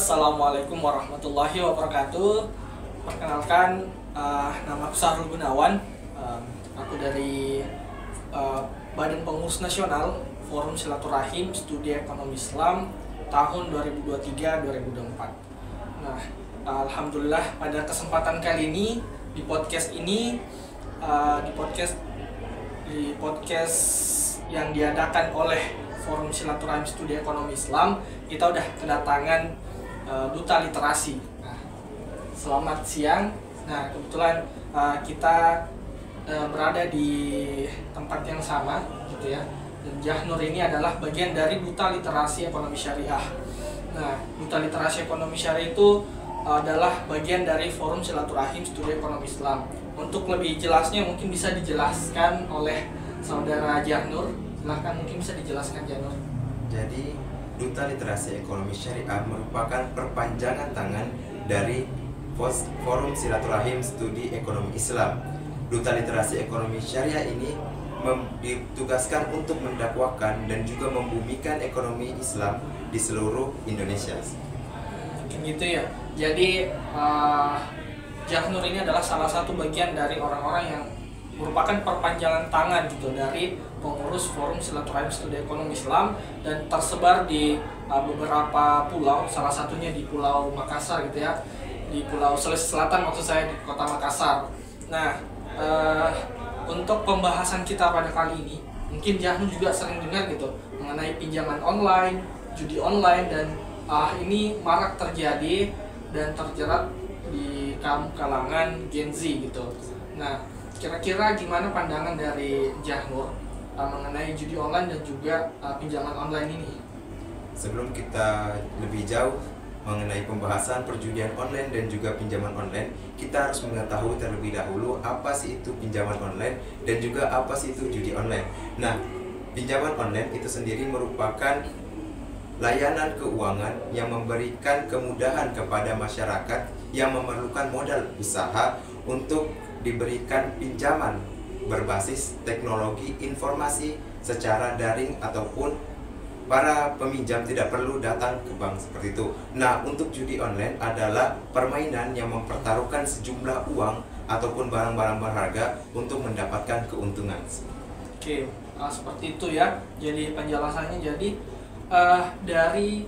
Assalamualaikum warahmatullahi wabarakatuh. Perkenalkan, nama aku Sahrul Gunawan. Aku dari Badan Pengurus Nasional Forum Silaturahim Studi Ekonomi Islam tahun 2023-2024. Nah, alhamdulillah pada kesempatan kali ini di podcast yang diadakan oleh Forum Silaturahim Studi Ekonomi Islam, kita udah kedatangan Duta Literasi. Nah, selamat siang. Nah, kebetulan kita berada di tempat yang sama, gitu ya. Dan Jahnur ini adalah bagian dari Duta Literasi Ekonomi Syariah. Nah, Duta Literasi Ekonomi Syariah itu adalah bagian dari Forum Silaturahim Studi Ekonomi Islam. Untuk lebih jelasnya mungkin bisa dijelaskan oleh Saudara Jahnur. Silahkan, mungkin bisa dijelaskan Jahnur. Jadi, Duta Literasi Ekonomi Syariah merupakan perpanjangan tangan dari Forum Silaturahim Studi Ekonomi Islam. Duta Literasi Ekonomi Syariah ini ditugaskan untuk mendakwakan dan juga membumikan ekonomi Islam di seluruh Indonesia. Gitu ya. Jadi Jahnur ini adalah salah satu bagian dari orang-orang yang merupakan perpanjangan tangan gitu dari pengurus Forum Silaturahim Studi Ekonomi Islam dan tersebar di beberapa pulau, salah satunya di Pulau Makassar gitu ya, di Pulau Sulawesi Selatan maksud saya, di Kota Makassar. Nah, untuk pembahasan kita pada kali ini, mungkin Jahnur juga sering dengar gitu mengenai pinjaman online, judi online, dan ini marak terjadi dan terjerat di kalangan Gen Z gitu. Nah, kira-kira gimana pandangan dari Jahnur mengenai judi online dan juga pinjaman online ini? Sebelum kita lebih jauh mengenai pembahasan perjudian online dan juga pinjaman online, kita harus mengetahui terlebih dahulu apa sih itu pinjaman online dan juga apa sih itu judi online. Nah, pinjaman online itu sendiri merupakan layanan keuangan yang memberikan kemudahan kepada masyarakat yang memerlukan modal usaha untuk diberikan pinjaman berbasis teknologi informasi secara daring ataupun para peminjam tidak perlu datang ke bank seperti itu. Nah, untuk judi online adalah permainan yang mempertaruhkan sejumlah uang ataupun barang-barang berharga untuk mendapatkan keuntungan. Oke, seperti itu ya. Jadi penjelasannya dari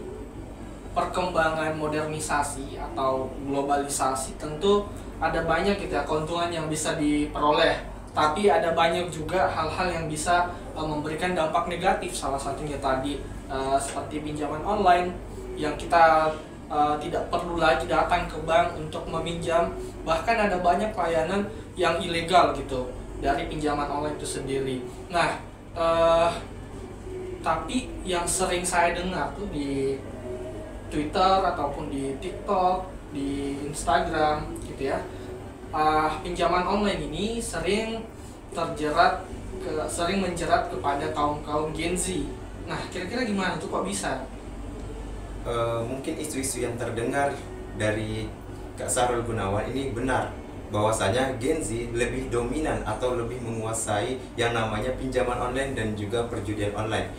perkembangan modernisasi atau globalisasi tentu ada banyak gitu ya keuntungan yang bisa diperoleh, tapi ada banyak juga hal-hal yang bisa memberikan dampak negatif. Salah satunya tadi seperti pinjaman online yang kita tidak perlu lagi datang ke bank untuk meminjam, bahkan ada banyak layanan yang ilegal gitu dari pinjaman online itu sendiri. Nah, tapi yang sering saya dengar tuh di Twitter ataupun di TikTok, di Instagram gitu ya, pinjaman online ini sering menjerat kepada kaum Gen Z. Nah, kira-kira gimana tuh, kok bisa? Mungkin isu-isu yang terdengar dari Kak Sahrul Gunawan ini benar, bahwasanya Gen Z lebih dominan atau lebih menguasai yang namanya pinjaman online dan juga perjudian online.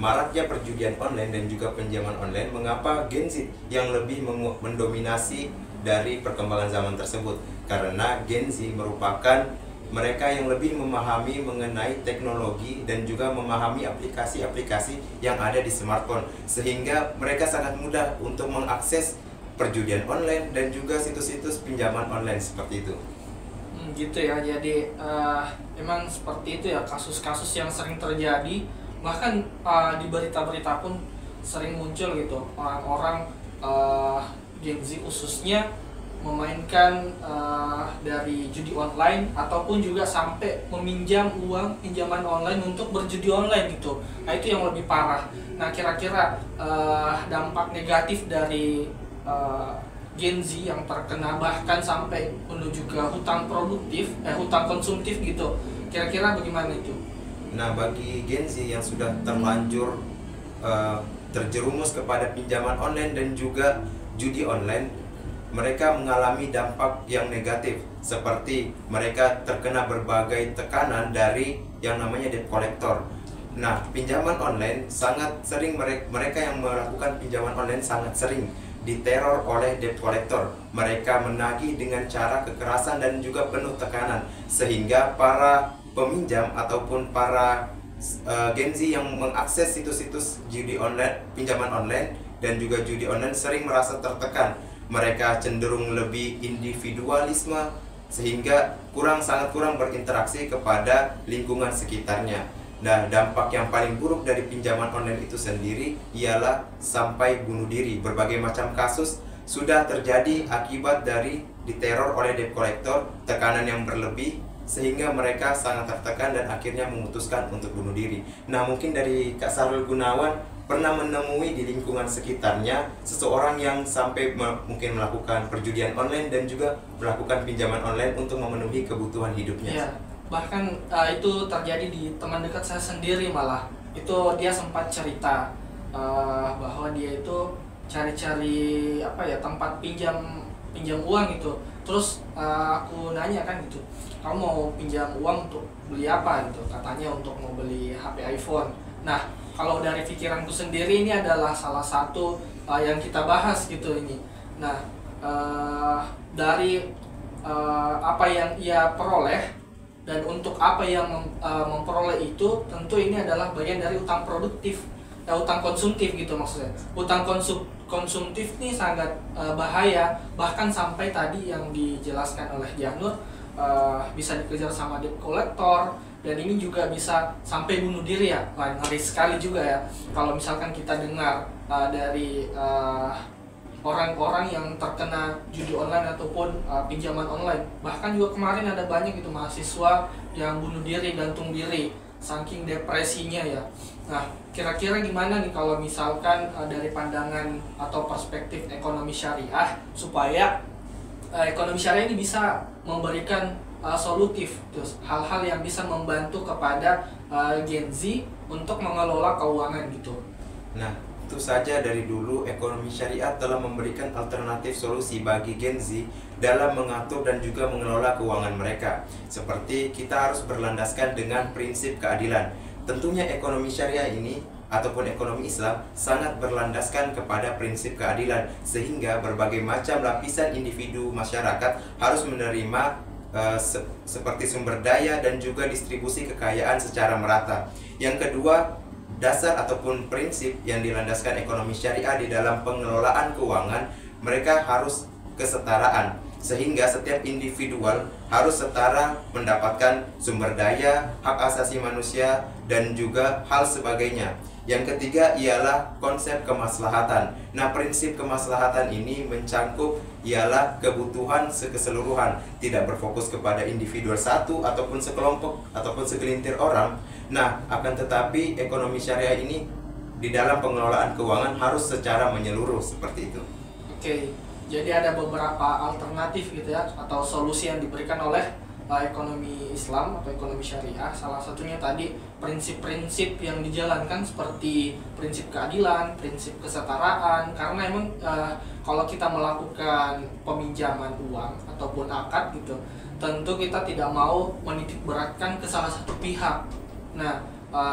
Maraknya perjudian online dan juga pinjaman online, mengapa Gen Z yang lebih mendominasi dari perkembangan zaman tersebut? Karena Gen Z merupakan mereka yang lebih memahami mengenai teknologi dan juga memahami aplikasi-aplikasi yang ada di smartphone, sehingga mereka sangat mudah untuk mengakses perjudian online dan juga situs-situs pinjaman online seperti itu. Gitu ya, jadi emang seperti itu ya kasus-kasus yang sering terjadi. Bahkan di berita-berita pun sering muncul gitu orang-orang Gen Z khususnya memainkan dari judi online ataupun juga sampai meminjam uang pinjaman online untuk berjudi online gitu. Nah, itu yang lebih parah. Nah, kira-kira dampak negatif dari Gen Z yang terkena bahkan sampai menuju ke hutang konsumtif gitu. Kira-kira bagaimana itu? Nah, bagi Gen Z yang sudah terlanjur terjerumus kepada pinjaman online dan juga judi online, mereka mengalami dampak yang negatif, seperti mereka terkena berbagai tekanan dari yang namanya debt collector. Nah, pinjaman online sangat sering mereka yang melakukan pinjaman online sangat sering diteror oleh debt collector. Mereka menagih dengan cara kekerasan dan juga penuh tekanan, sehingga para peminjam ataupun para Gen Z yang mengakses situs-situs judi online, pinjaman online dan juga judi online sering merasa tertekan. Mereka cenderung lebih individualisme sehingga sangat kurang berinteraksi kepada lingkungan sekitarnya. Nah, dampak yang paling buruk dari pinjaman online itu sendiri ialah sampai bunuh diri. Berbagai macam kasus sudah terjadi akibat dari diteror oleh debt collector, tekanan yang berlebih, sehingga mereka sangat tertekan dan akhirnya memutuskan untuk bunuh diri. Nah, mungkin dari Kak Sarul Gunawan pernah menemui di lingkungan sekitarnya seseorang yang sampai mungkin melakukan perjudian online dan juga melakukan pinjaman online untuk memenuhi kebutuhan hidupnya. Ya, bahkan itu terjadi di teman dekat saya sendiri malah. Itu dia sempat cerita bahwa dia itu cari-cari tempat pinjam uang gitu. Terus aku nanya kan gitu, kamu mau pinjam uang untuk beli apa gitu? Katanya untuk mau beli HP iPhone. Nah, kalau dari pikiranku sendiri ini adalah salah satu yang kita bahas gitu ini. Nah, dari apa yang ia peroleh dan untuk apa yang memperoleh itu, tentu ini adalah bagian dari utang produktif, utang konsumtif gitu maksudnya. Utang konsumtif ini sangat bahaya, bahkan sampai tadi yang dijelaskan oleh Janur bisa dikejar sama debt collector, dan ini juga bisa sampai bunuh diri ya. Wah, ngeri sekali juga ya kalau misalkan kita dengar dari orang-orang yang terkena judi online ataupun pinjaman online. Bahkan juga kemarin ada banyak gitu mahasiswa yang bunuh diri, gantung diri saking depresinya ya. Nah, kira-kira gimana nih kalau misalkan dari pandangan atau perspektif ekonomi syariah supaya ekonomi syariah ini bisa memberikan solutif, terus hal-hal yang bisa membantu kepada Gen Z untuk mengelola keuangan gitu. Nah, tentu saja dari dulu ekonomi syariah telah memberikan alternatif solusi bagi Gen Z dalam mengatur dan juga mengelola keuangan mereka. Seperti kita harus berlandaskan dengan prinsip keadilan. Tentunya ekonomi syariah ini ataupun ekonomi Islam sangat berlandaskan kepada prinsip keadilan, sehingga berbagai macam lapisan individu masyarakat harus menerima seperti sumber daya dan juga distribusi kekayaan secara merata. Yang kedua, dasar ataupun prinsip yang dilandaskan ekonomi syariah di dalam pengelolaan keuangan, mereka harus kesetaraan, sehingga setiap individual harus setara mendapatkan sumber daya, hak asasi manusia, dan juga hal sebagainya. Yang ketiga ialah konsep kemaslahatan. Nah, prinsip kemaslahatan ini mencangkup ialah kebutuhan keseluruhan, tidak berfokus kepada individu satu ataupun sekelompok ataupun segelintir orang. Nah, akan tetapi ekonomi syariah ini di dalam pengelolaan keuangan harus secara menyeluruh seperti itu. Oke, jadi ada beberapa alternatif gitu ya, atau solusi yang diberikan oleh ekonomi Islam atau ekonomi syariah. Salah satunya tadi prinsip-prinsip yang dijalankan seperti prinsip keadilan, prinsip kesetaraan. Karena emang kalau kita melakukan peminjaman uang ataupun akad gitu, tentu kita tidak mau menitik beratkan ke salah satu pihak. Nah,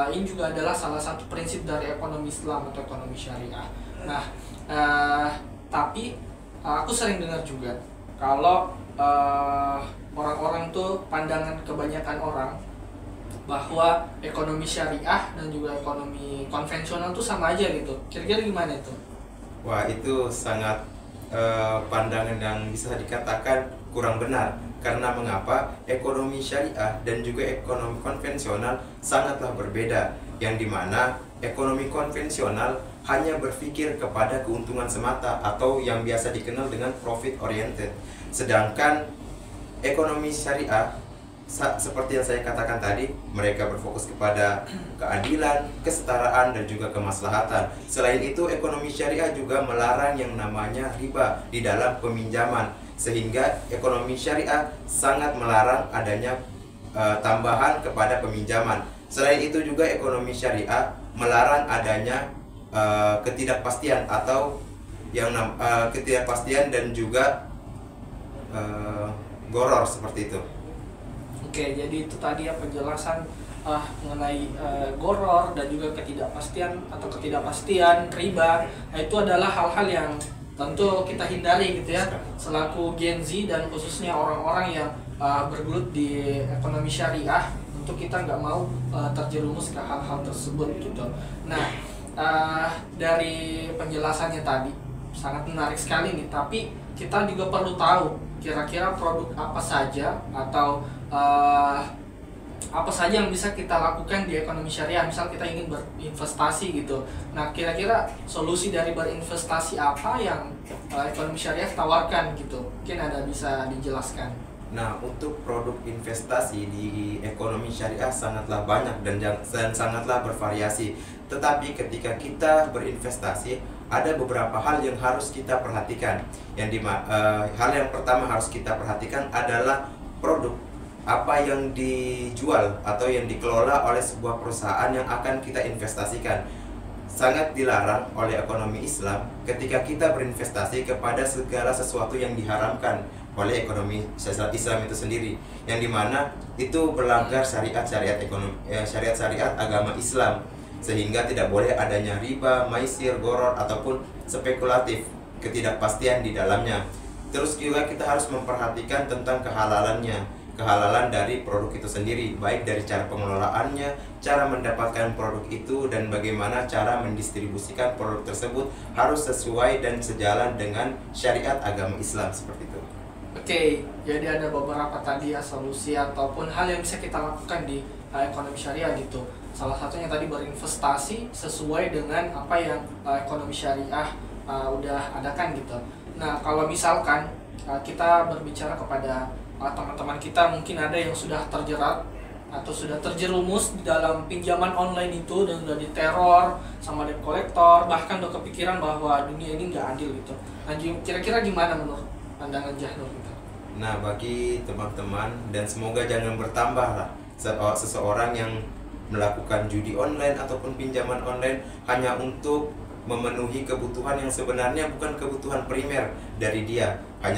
ini juga adalah salah satu prinsip dari ekonomi Islam atau ekonomi syariah. Nah, tapi aku sering dengar juga kalau orang-orang tuh, pandangan kebanyakan orang bahwa ekonomi syariah dan juga ekonomi konvensional tuh sama aja gitu. Kira-kira gimana itu? Wah, itu sangat pandangan yang bisa dikatakan kurang benar. Karena mengapa? Ekonomi syariah dan juga ekonomi konvensional sangatlah berbeda. Yang dimana ekonomi konvensional hanya berpikir kepada keuntungan semata atau yang biasa dikenal dengan profit oriented. Sedangkan ekonomi syariah seperti yang saya katakan tadi, mereka berfokus kepada keadilan, kesetaraan, dan juga kemaslahatan. Selain itu, ekonomi syariah juga melarang yang namanya riba di dalam peminjaman, sehingga ekonomi syariah sangat melarang adanya tambahan kepada peminjaman. Selain itu juga ekonomi syariah melarang adanya ketidakpastian atau ketidakpastian dan juga goror seperti itu. Oke, jadi itu tadi ya penjelasan mengenai goror dan juga ketidakpastian atau ketidakpastian riba. Nah, itu adalah hal-hal yang tentu kita hindari gitu ya, selaku Gen Z dan khususnya orang-orang yang bergelut di ekonomi syariah, untuk kita nggak mau terjerumus ke hal-hal tersebut gitu. Nah, dari penjelasannya tadi sangat menarik sekali nih, tapi kita juga perlu tahu kira-kira produk apa saja atau apa saja yang bisa kita lakukan di ekonomi syariah. Misal kita ingin berinvestasi gitu, nah kira-kira solusi dari berinvestasi apa yang ekonomi syariah tawarkan gitu, mungkin ada bisa dijelaskan. Nah, untuk produk investasi di ekonomi syariah sangatlah banyak dan sangatlah bervariasi. Tetapi ketika kita berinvestasi, ada beberapa hal yang harus kita perhatikan. Hal yang pertama harus kita perhatikan adalah produk apa yang dijual atau yang dikelola oleh sebuah perusahaan yang akan kita investasikan. Sangat dilarang oleh ekonomi Islam ketika kita berinvestasi kepada segala sesuatu yang diharamkan oleh ekonomi Islam itu sendiri, yang dimana itu melanggar syariat-syariat agama Islam, sehingga tidak boleh adanya riba, maisir, goror ataupun spekulatif, ketidakpastian di dalamnya. Terus juga kita harus memperhatikan tentang kehalalan dari produk itu sendiri, baik dari cara pengelolaannya, cara mendapatkan produk itu, dan bagaimana cara mendistribusikan produk tersebut harus sesuai dan sejalan dengan syariat agama Islam seperti itu. Oke, jadi ada beberapa tadi ya solusi ataupun hal yang bisa kita lakukan di ekonomi syariah gitu. Salah satunya tadi berinvestasi sesuai dengan apa yang ekonomi syariah udah adakan gitu. Nah, kalau misalkan kita berbicara kepada teman-teman kita, mungkin ada yang sudah terjerat atau sudah terjerumus di dalam pinjaman online itu dan udah diteror sama debt collector, bahkan udah kepikiran bahwa dunia ini nggak adil gitu. Nah, kira-kira gimana menurut pandangan Jahnur gitu? Nah, bagi teman-teman, dan semoga jangan bertambah lah seseorang yang melakukan judi online ataupun pinjaman online hanya untuk memenuhi kebutuhan yang sebenarnya bukan kebutuhan primer dari dia, hanya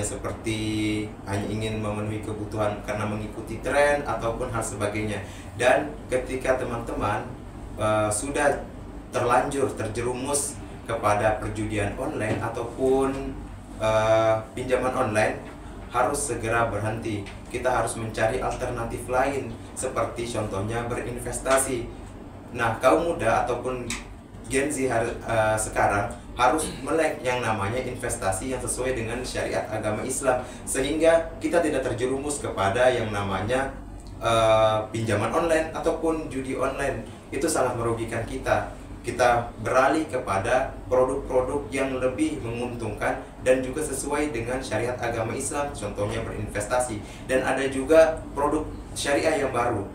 ingin memenuhi kebutuhan karena mengikuti tren ataupun hal sebagainya. Dan ketika teman-teman sudah terjerumus kepada perjudian online ataupun pinjaman online, harus segera berhenti. Kita harus mencari alternatif lain, seperti contohnya berinvestasi. Nah, kaum muda ataupun Gen Z sekarang harus melek yang namanya investasi yang sesuai dengan syariat agama Islam, sehingga kita tidak terjerumus kepada yang namanya pinjaman online ataupun judi online. Itu sangat merugikan kita. Kita beralih kepada produk-produk yang lebih menguntungkan dan juga sesuai dengan syariat agama Islam, contohnya berinvestasi. Dan ada juga produk syariah yang baru,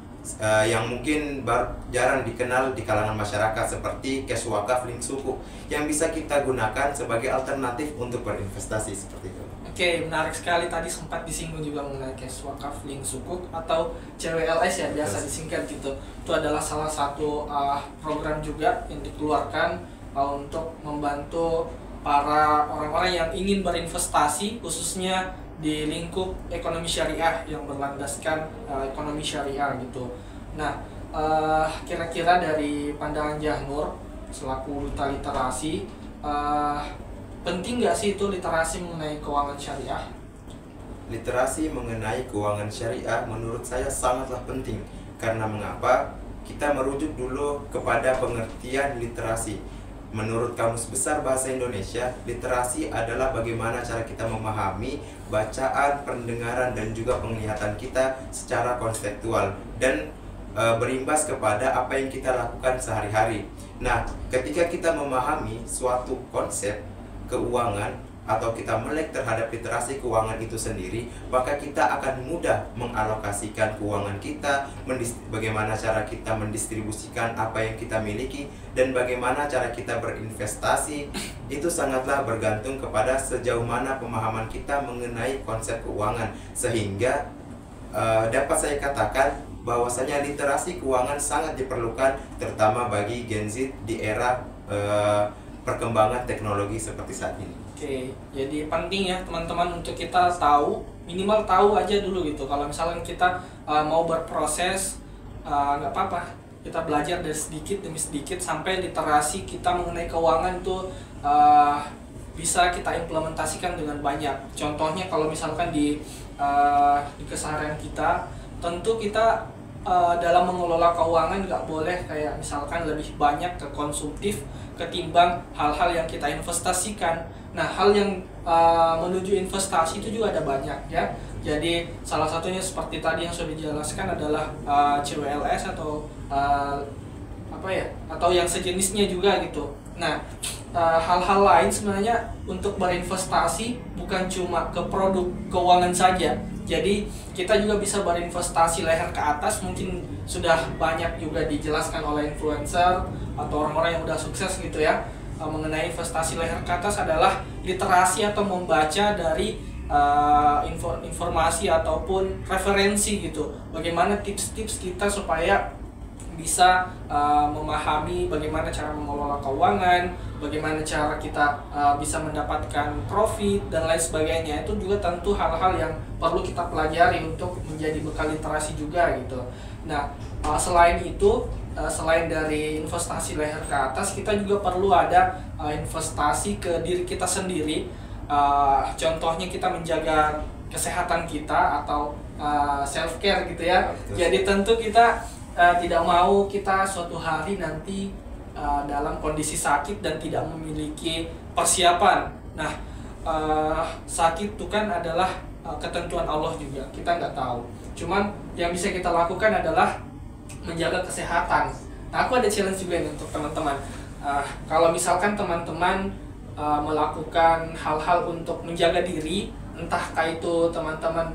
yang mungkin jarang dikenal di kalangan masyarakat, seperti cash wakaf link sukuk, yang bisa kita gunakan sebagai alternatif untuk berinvestasi seperti itu. Oke, menarik sekali. Tadi sempat disinggung juga mengenai cash wakaf link sukuk atau CWLS ya, biasa disingkat gitu. Itu adalah salah satu program juga yang dikeluarkan untuk membantu para orang-orang yang ingin berinvestasi, khususnya di lingkup ekonomi syariah yang berlandaskan ekonomi syariah gitu. Nah, kira-kira dari pandangan Jahnur selaku duta literasi, penting nggak sih itu literasi mengenai keuangan syariah? Literasi mengenai keuangan syariah menurut saya sangatlah penting. Karena mengapa? Kita merujuk dulu kepada pengertian literasi. Menurut Kamus Besar Bahasa Indonesia, literasi adalah bagaimana cara kita memahami bacaan, pendengaran, dan juga penglihatan kita secara konseptual dan berimbas kepada apa yang kita lakukan sehari-hari. Nah, ketika kita memahami suatu konsep keuangan atau kita melek terhadap literasi keuangan itu sendiri, maka kita akan mudah mengalokasikan keuangan kita, bagaimana cara kita mendistribusikan apa yang kita miliki, dan bagaimana cara kita berinvestasi. Itu sangatlah bergantung kepada sejauh mana pemahaman kita mengenai konsep keuangan, sehingga dapat saya katakan bahwasanya literasi keuangan sangat diperlukan, terutama bagi Gen Z di era perkembangan teknologi seperti saat ini. Oke, jadi penting ya teman-teman untuk kita tahu, minimal tahu aja dulu gitu. Kalau misalnya kita mau berproses, nggak apa-apa, kita belajar dari sedikit demi sedikit sampai literasi kita mengenai keuangan itu bisa kita implementasikan dengan banyak. Contohnya kalau misalkan di keseharian kita, tentu kita dalam mengelola keuangan nggak boleh kayak misalkan lebih banyak ke konsumtif ketimbang hal-hal yang kita investasikan. Nah, hal yang menuju investasi itu juga ada banyak ya. Jadi salah satunya seperti tadi yang sudah dijelaskan adalah CWLS atau apa ya, atau yang sejenisnya juga gitu. Nah, hal-hal lain sebenarnya untuk berinvestasi bukan cuma ke produk keuangan saja. Jadi kita juga bisa berinvestasi leher ke atas, mungkin sudah banyak juga dijelaskan oleh influencer atau orang-orang yang udah sukses gitu ya. Mengenai investasi leher ke atas adalah literasi atau membaca dari informasi ataupun referensi gitu. Bagaimana tips-tips kita supaya bisa memahami bagaimana cara mengelola keuangan, bagaimana cara kita bisa mendapatkan profit dan lain sebagainya. Itu juga tentu hal-hal yang perlu kita pelajari untuk menjadi bekal literasi juga gitu. Nah, selain itu, selain dari investasi leher ke atas, kita juga perlu ada investasi ke diri kita sendiri. Contohnya kita menjaga kesehatan kita atau self care gitu ya. Jadi tentu kita tidak mau kita suatu hari nanti dalam kondisi sakit dan tidak memiliki persiapan. Nah, sakit itu kan adalah ketentuan Allah juga, kita nggak tahu. Cuman yang bisa kita lakukan adalah menjaga kesehatan. Nah, aku ada challenge juga nih untuk teman-teman. Kalau misalkan teman-teman melakukan hal-hal untuk menjaga diri, entahkah itu teman-teman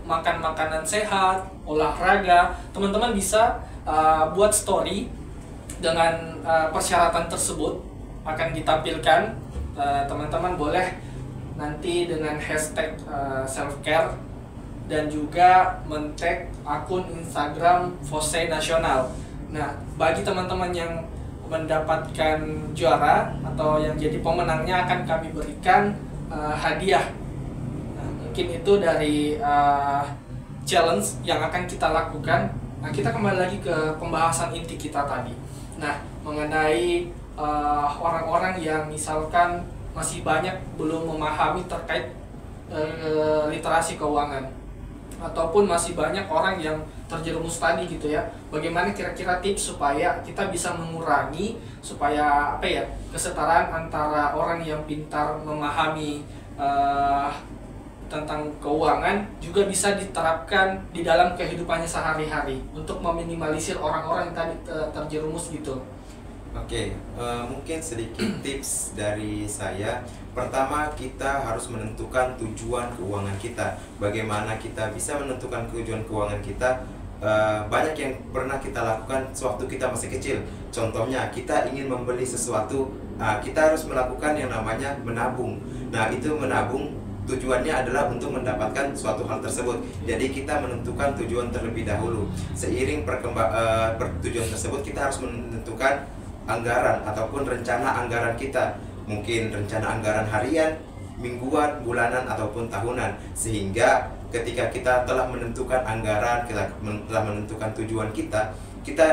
makan makanan sehat, olahraga, teman-teman bisa buat story dengan persyaratan tersebut akan ditampilkan. Teman-teman boleh nanti dengan hashtag self care dan juga men-tag akun Instagram Fose Nasional. Nah, bagi teman-teman yang mendapatkan juara atau yang jadi pemenangnya akan kami berikan hadiah. Nah, mungkin itu dari challenge yang akan kita lakukan. Nah, kita kembali lagi ke pembahasan inti kita tadi. Nah, mengenai orang-orang yang misalkan masih banyak belum memahami terkait literasi keuangan, ataupun masih banyak orang yang terjerumus tadi gitu ya. Bagaimana kira-kira tips supaya kita bisa mengurangi supaya apa ya, kesetaraan antara orang yang pintar memahami tentang keuangan juga bisa diterapkan di dalam kehidupannya sehari-hari untuk meminimalisir orang-orang yang tadi terjerumus gitu. Oke, mungkin sedikit tips dari saya. Pertama, kita harus menentukan tujuan keuangan kita. Bagaimana kita bisa menentukan tujuan keuangan kita? Banyak yang pernah kita lakukan sewaktu kita masih kecil. Contohnya, kita ingin membeli sesuatu, kita harus melakukan yang namanya menabung. Nah, itu menabung tujuannya adalah untuk mendapatkan suatu hal tersebut. Jadi kita menentukan tujuan terlebih dahulu. Seiring tujuan tersebut, kita harus menentukan anggaran ataupun rencana anggaran kita. Mungkin rencana anggaran harian, mingguan, bulanan, ataupun tahunan. Sehingga ketika kita telah menentukan anggaran, kita telah menentukan tujuan kita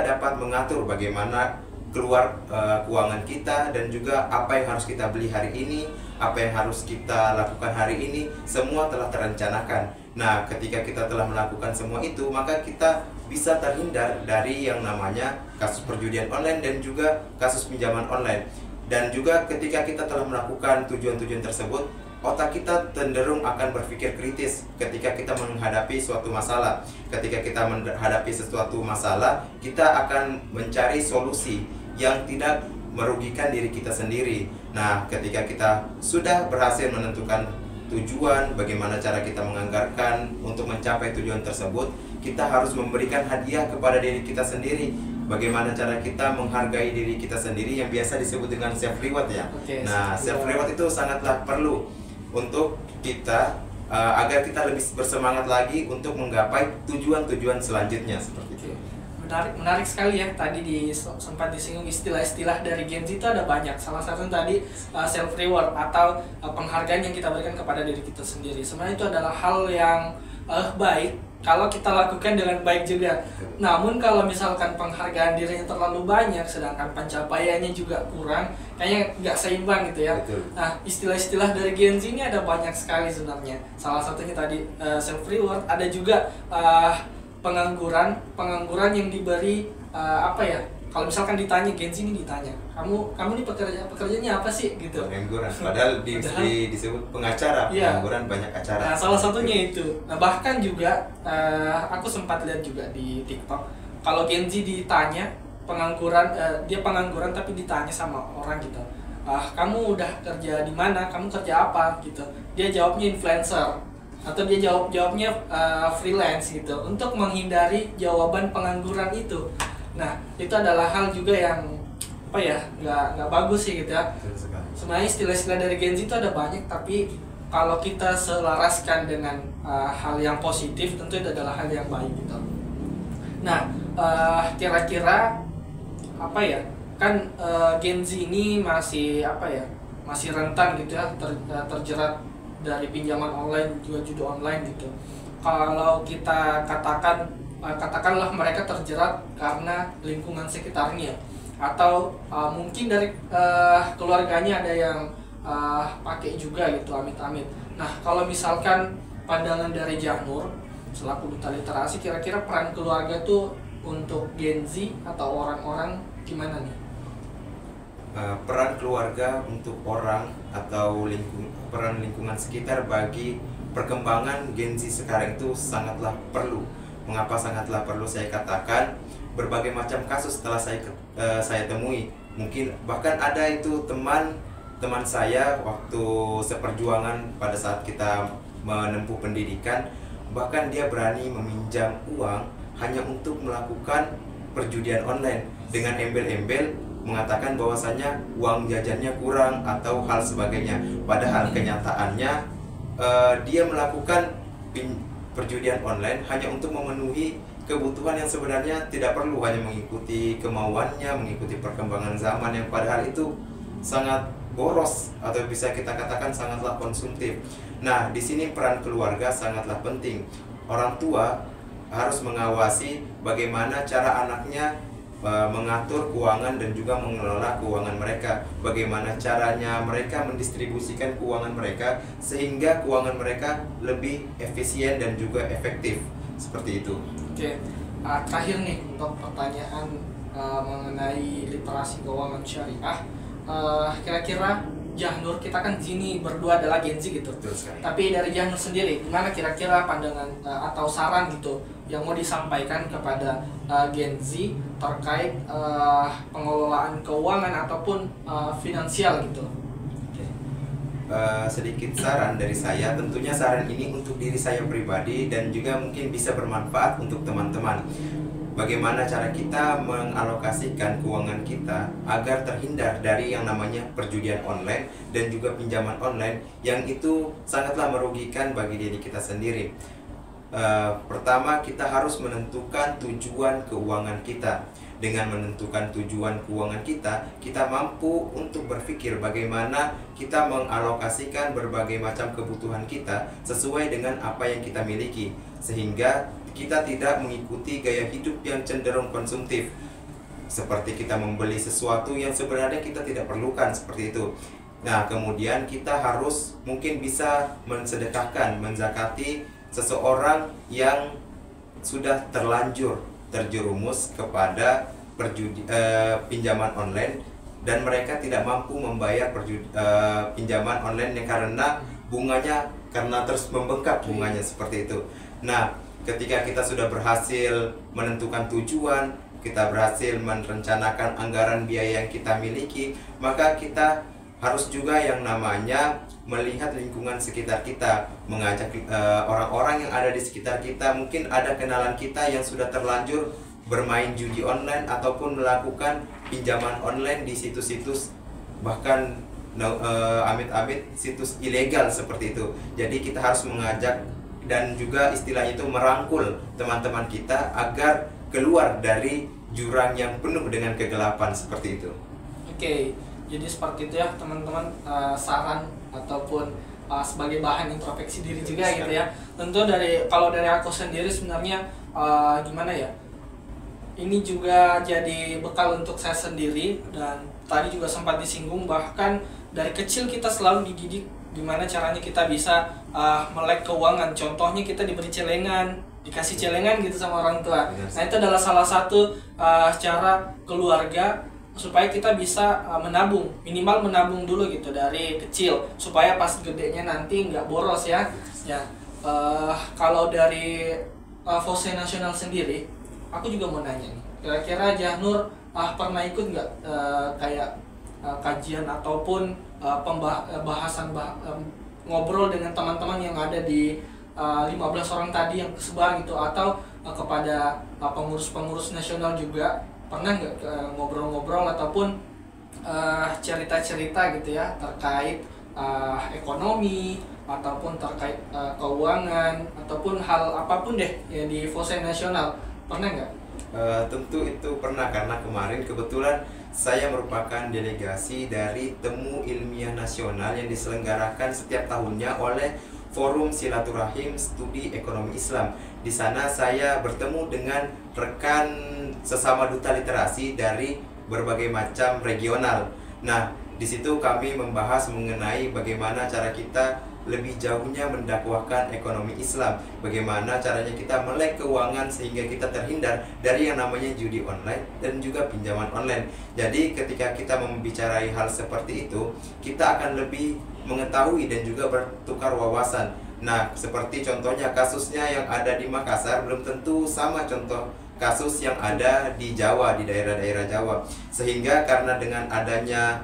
dapat mengatur bagaimana keluar keuangan kita, dan juga apa yang harus kita beli hari ini, apa yang harus kita lakukan hari ini, semua telah terencanakan. Nah, ketika kita telah melakukan semua itu, maka kita bisa terhindar dari yang namanya kasus perjudian online dan juga kasus pinjaman online. Dan juga ketika kita telah melakukan tujuan-tujuan tersebut, otak kita cenderung akan berpikir kritis ketika kita menghadapi suatu masalah. Ketika kita menghadapi sesuatu masalah, kita akan mencari solusi yang tidak merugikan diri kita sendiri. Nah, ketika kita sudah berhasil menentukan tujuan, bagaimana cara kita menganggarkan untuk mencapai tujuan tersebut, kita harus memberikan hadiah kepada diri kita sendiri. Bagaimana cara kita menghargai diri kita sendiri yang biasa disebut dengan self reward ya. Nah, self reward itu sangatlah perlu untuk kita agar kita lebih bersemangat lagi untuk menggapai tujuan-tujuan selanjutnya seperti itu. Menarik sekali ya. Tadi sempat disinggung istilah-istilah dari Gen Z itu ada banyak. Salah satu tadi self reward atau penghargaan yang kita berikan kepada diri kita sendiri. Sebenarnya itu adalah hal yang baik kalau kita lakukan dengan baik juga. Namun kalau misalkan penghargaan dirinya terlalu banyak, sedangkan pencapaiannya juga kurang, kayaknya nggak seimbang gitu ya. Betul. Nah, istilah-istilah dari Gen Z ini ada banyak sekali sebenarnya. Salah satunya tadi self reward, ada juga pengangguran yang diberi apa ya? Kalau misalkan ditanya, Gen Z ini ditanya, kamu ini pekerjaannya apa sih gitu. Pengangguran, padahal disebut pengacara. Iya. Pengangguran banyak acara. Nah, salah satunya itu. Nah, bahkan juga aku sempat lihat juga di TikTok, kalau Gen Z ditanya pengangguran, dia pengangguran tapi ditanya sama orang gitu, kamu udah kerja di mana, kamu kerja apa gitu, dia jawabnya influencer atau dia jawabnya freelance gitu, untuk menghindari jawaban pengangguran itu. Nah, itu adalah hal juga yang apa ya, nggak bagus sih gitu ya. Sebenarnya istilah-istilah dari Gen Z itu ada banyak, tapi kalau kita selaraskan dengan hal yang positif, tentu itu adalah hal yang baik gitu. Nah, kira-kira apa ya, kan Gen Z ini masih apa ya, masih rentan gitu ya, terjerat dari pinjaman online, juga judi online gitu. Kalau kita katakanlah mereka terjerat karena lingkungan sekitarnya, atau mungkin dari keluarganya ada yang pakai juga gitu, amit-amit. Nah, kalau misalkan pandangan dari Jahnur selaku duta literasi, kira-kira peran keluarga tuh untuk Gen Z atau orang-orang gimana nih? Peran keluarga untuk orang atau peran lingkungan sekitar bagi perkembangan Gen Z sekarang itu sangatlah perlu. Mengapa sangatlah perlu saya katakan? Berbagai macam kasus setelah saya temui, mungkin bahkan ada itu teman saya waktu seperjuangan pada saat kita menempuh pendidikan, bahkan dia berani meminjam uang hanya untuk melakukan perjudian online dengan embel-embel mengatakan bahwasanya uang jajannya kurang atau hal sebagainya. Padahal kenyataannya dia melakukan perjudian online hanya untuk memenuhi kebutuhan yang sebenarnya tidak perlu, hanya mengikuti kemauannya, mengikuti perkembangan zaman yang padahal itu sangat boros atau bisa kita katakan sangatlah konsumtif. Nah, di sini peran keluarga sangatlah penting. Orang tua harus mengawasi bagaimana cara anaknya mengatur keuangan dan juga mengelola keuangan mereka. Bagaimana caranya mereka mendistribusikan keuangan mereka sehingga keuangan mereka lebih efisien dan juga efektif. Seperti itu. Oke, terakhir nih untuk pertanyaan mengenai literasi keuangan syariah. Kira-kira Jahnur, kita kan di sini berdua adalah Gen Z gitu. Tapi dari Jahnur sendiri, gimana kira-kira pandangan atau saran gitu yang mau disampaikan kepada Gen Z terkait pengelolaan keuangan ataupun finansial gitu? Sedikit saran dari saya, tentunya saran ini untuk diri saya pribadi dan juga mungkin bisa bermanfaat untuk teman-teman. Bagaimana cara kita mengalokasikan keuangan kita agar terhindar dari yang namanya perjudian online dan juga pinjaman online yang itu sangatlah merugikan bagi diri kita sendiri. Pertama, kita harus menentukan tujuan keuangan kita. Dengan menentukan tujuan keuangan kita, kita mampu untuk berpikir bagaimana kita mengalokasikan berbagai macam kebutuhan kita sesuai dengan apa yang kita miliki, sehingga kita tidak mengikuti gaya hidup yang cenderung konsumtif, seperti kita membeli sesuatu yang sebenarnya kita tidak perlukan, seperti itu. Nah, kemudian kita harus mungkin bisa mensedekahkan, menzakati seseorang yang sudah terlanjur terjerumus kepada pinjaman online dan mereka tidak mampu membayar pinjaman online karena bunganya terus membengkak bunganya, seperti itu. Nah, ketika kita sudah berhasil menentukan tujuan, kita berhasil merencanakan anggaran biaya yang kita miliki, maka kita harus juga yang namanya melihat lingkungan sekitar kita, mengajak orang-orang yang ada di sekitar kita. Mungkin ada kenalan kita yang sudah terlanjur bermain judi online ataupun melakukan pinjaman online di situs-situs, bahkan amit-amit situs ilegal seperti itu. Jadi kita harus mengajak dan juga istilahnya itu merangkul teman-teman kita agar keluar dari jurang yang penuh dengan kegelapan, seperti itu. Oke. Jadi seperti itu ya teman-teman, saran ataupun sebagai bahan introspeksi diri juga gitu ya. Tentu kalau dari aku sendiri sebenarnya gimana ya, ini juga jadi bekal untuk saya sendiri, dan tadi juga sempat disinggung bahkan dari kecil kita selalu dididik gimana caranya kita bisa melek keuangan. Contohnya kita diberi celengan, dikasih celengan gitu sama orang tua. Nah itu adalah salah satu cara keluarga supaya kita bisa menabung, minimal menabung dulu gitu dari kecil supaya pas gedenya nanti nggak boros ya. Kalau dari Fose Nasional sendiri, aku juga mau nanya nih, kira-kira Jahnur pernah ikut nggak kayak kajian ataupun pembahasan ngobrol dengan teman-teman yang ada di 15 orang tadi yang kesebar gitu, atau kepada pengurus-pengurus nasional juga pernah nggak ngobrol-ngobrol ataupun cerita-cerita gitu ya terkait ekonomi ataupun terkait keuangan ataupun hal apapun deh ya di Fose Nasional, pernah nggak? Tentu itu pernah, karena kemarin kebetulan saya merupakan delegasi dari Temu Ilmiah Nasional yang diselenggarakan setiap tahunnya oleh Forum Silaturahim Studi Ekonomi Islam. Di sana saya bertemu dengan rekan sesama duta literasi dari berbagai macam regional. Nah, di situ kami membahas mengenai bagaimana cara kita lebih jauhnya mendakwahkan ekonomi Islam, bagaimana caranya kita melek keuangan sehingga kita terhindar dari yang namanya judi online dan juga pinjaman online. Jadi ketika kita membicarakan hal seperti itu, kita akan lebih mengetahui dan juga bertukar wawasan. Nah, seperti contohnya kasusnya yang ada di Makassar belum tentu sama contoh kasus yang ada di Jawa, di daerah-daerah Jawa. Sehingga karena dengan adanya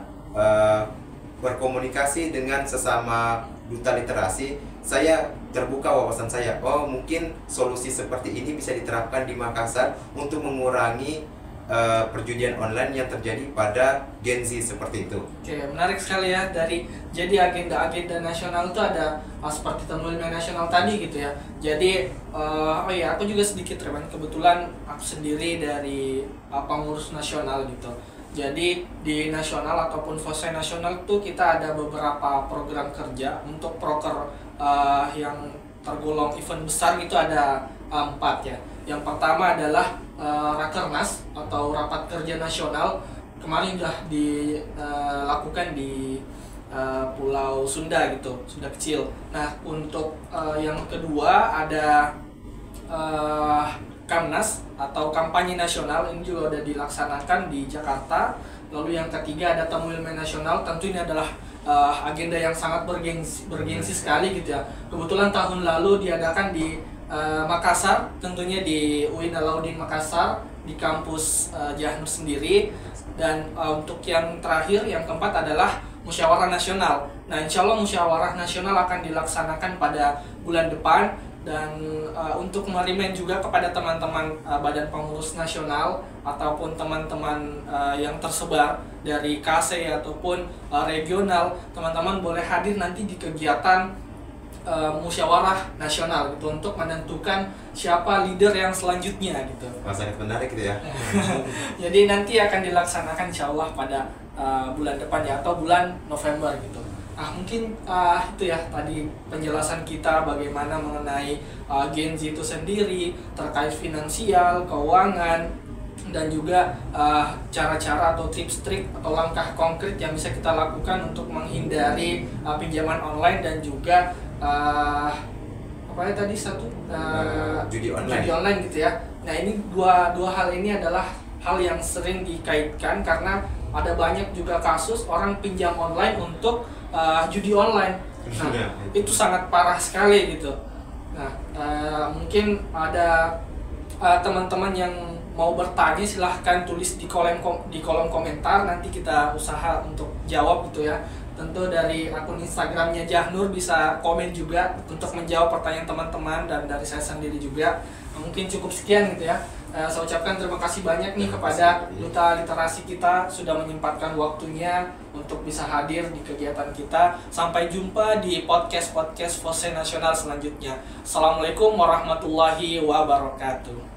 berkomunikasi dengan sesama duta literasi, saya terbuka wawasan saya. Oh, mungkin solusi seperti ini bisa diterapkan di Makassar untuk mengurangi perjudian online yang terjadi pada Gen Z seperti itu. Oke, menarik sekali ya. Jadi agenda-agenda nasional itu ada seperti Temu Ilmiah Nasional tadi gitu ya. Jadi aku juga sedikit reban, kebetulan aku sendiri dari pengurus nasional gitu. Jadi di nasional ataupun Fose Nasional itu kita ada beberapa program kerja untuk proker yang tergolong event besar gitu, ada 4 ya. Yang pertama adalah Rakernas atau Rapat Kerja Nasional, kemarin sudah dilakukan di Pulau Sunda gitu, Sunda Kecil. Nah untuk yang kedua ada Kamnas atau kampanye nasional, ini juga sudah dilaksanakan di Jakarta. Lalu yang ketiga ada Temu Ilmiah Nasional, tentu ini adalah agenda yang sangat bergengsi sekali gitu ya. Kebetulan tahun lalu diadakan di Makassar, tentunya di UIN Alauddin Makassar, di kampus Jahnur sendiri. Dan untuk yang terakhir, yang keempat adalah Musyawarah Nasional. Nah insya Allah Musyawarah Nasional akan dilaksanakan pada bulan depan. Dan untuk merimen juga kepada teman-teman Badan Pengurus Nasional ataupun teman-teman yang tersebar dari KC ataupun regional, teman-teman boleh hadir nanti di kegiatan Musyawarah Nasional gitu, untuk menentukan siapa leader yang selanjutnya gitu. Sangat menarik gitu ya. Jadi nanti akan dilaksanakan insya Allah pada bulan depan ya, atau bulan November gitu. Mungkin itu ya tadi penjelasan kita bagaimana mengenai Gen Z itu sendiri terkait finansial, keuangan, dan juga cara-cara atau tips-trik atau langkah konkret yang bisa kita lakukan untuk menghindari pinjaman online dan juga judi online. Judi online gitu ya. Nah ini dua hal ini adalah hal yang sering dikaitkan karena ada banyak juga kasus orang pinjam online untuk judi online. Nah, itu sangat parah sekali gitu. Nah, mungkin ada teman-teman yang mau bertanya, silahkan tulis di kolom komentar, nanti kita usaha untuk jawab gitu ya. Tentu dari akun Instagramnya Jahnur bisa komen juga untuk menjawab pertanyaan teman-teman, dan dari saya sendiri juga. Mungkin cukup sekian gitu ya. Saya ucapkan terima kasih banyak nih kepada duta literasi kita sudah menyempatkan waktunya untuk bisa hadir di kegiatan kita. Sampai jumpa di podcast Fose Nasional selanjutnya. Assalamualaikum warahmatullahi wabarakatuh.